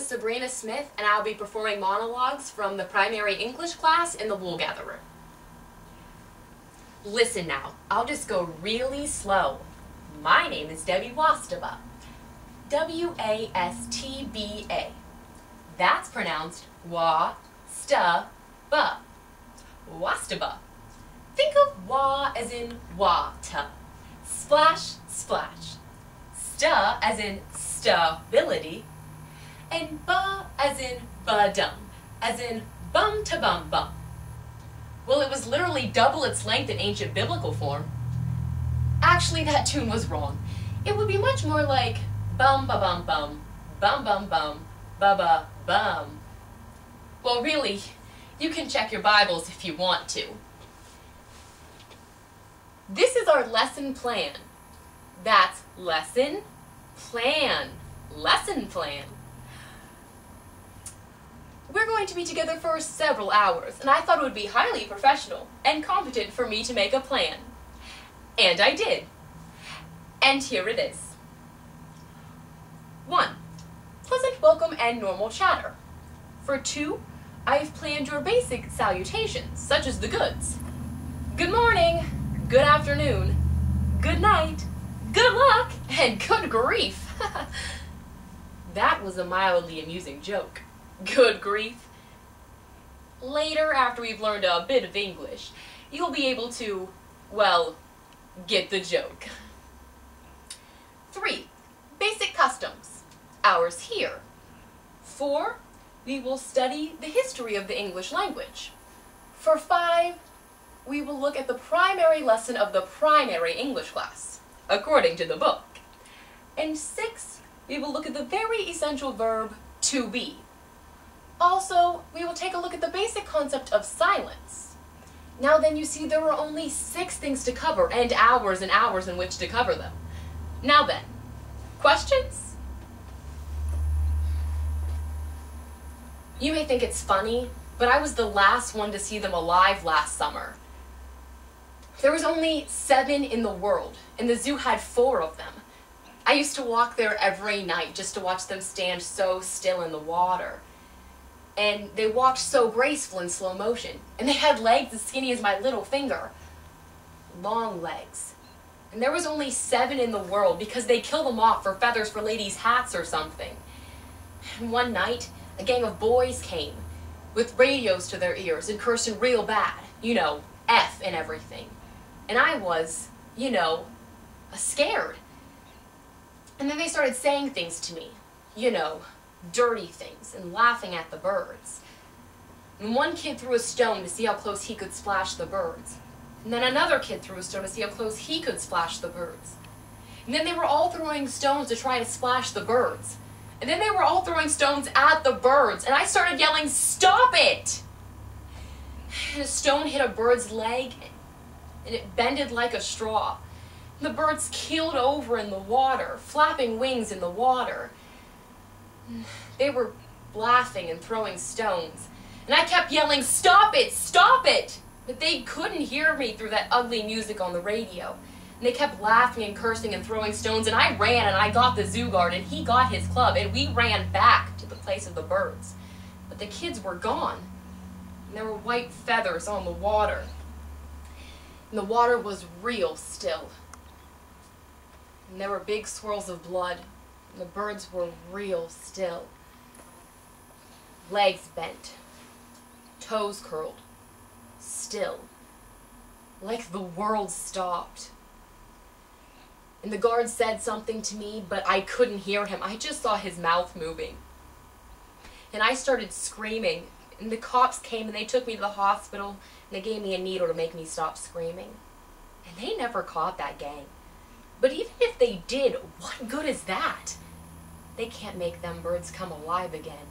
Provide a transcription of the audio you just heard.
is Sabrina Smith, and I'll be performing monologues from the primary English class in the Wool Gatherer. Listen now, I'll just go really slow. My name is Debbie Wastaba. W-A-S-T-B-A. That's pronounced wa-sta-ba. Wastaba. Think of wa as in water. Splash, splash. Sta as in stability. And ba as in ba-dum, as in bum-to-bum-bum. Well, it was literally double its length in ancient biblical form. Actually, that tune was wrong. It would be much more like bum-ba-bum-bum, bum-bum-bum, ba-ba-bum. Well, really, you can check your Bibles if you want to. This is our lesson plan. That's lesson plan. Lesson plan. We're going to be together for several hours, and I thought it would be highly professional and competent for me to make a plan. And I did. And here it is. 1. Pleasant welcome and normal chatter. For 2, I've planned your basic salutations, such as the goods. Good morning, good afternoon, good night, good luck, and good grief. That was a mildly amusing joke. Good grief. Later, after we've learned a bit of English, you'll be able to, well, get the joke. 3. Basic customs. Ours here. 4. We will study the history of the English language. For 5, we will look at the primary lesson of the primary English class, according to the book. And 6, we will look at the very essential verb to be. Also, we will take a look at the basic concept of silence. Now then, you see, there were only 6 things to cover, and hours in which to cover them. Now then, questions? You may think it's funny, but I was the last one to see them alive last summer. There was only 7 in the world, and the zoo had 4 of them. I used to walk there every night just to watch them stand so still in the water. And they walked so graceful in slow motion. And they had legs as skinny as my little finger. Long legs. And there was only 7 in the world because they killed them off for feathers for ladies' hats or something. And one night, a gang of boys came with radios to their ears and cursing real bad. You know, F and everything. And I was, you know, scared. And then they started saying things to me. You know, dirty things, and laughing at the birds. And one kid threw a stone to see how close he could splash the birds. And then another kid threw a stone to see how close he could splash the birds. And then they were all throwing stones to try to splash the birds. And then they were all throwing stones at the birds, and I started yelling, "Stop it!" And a stone hit a bird's leg, and it bended like a straw. And the birds keeled over in the water, flapping wings in the water. They were laughing and throwing stones. And I kept yelling, "Stop it! Stop it!" But they couldn't hear me through that ugly music on the radio. And they kept laughing and cursing and throwing stones, and I ran and I got the zoo guard and he got his club and we ran back to the place of the birds. But the kids were gone. And there were white feathers on the water. And the water was real still. And there were big swirls of blood. And the birds were real still. Legs bent. Toes curled. Still. Like the world stopped. And the guard said something to me, but I couldn't hear him. I just saw his mouth moving. And I started screaming. And the cops came and they took me to the hospital. And they gave me a needle to make me stop screaming. And they never caught that gang. But even if they did, what good is that? They can't make them birds come alive again.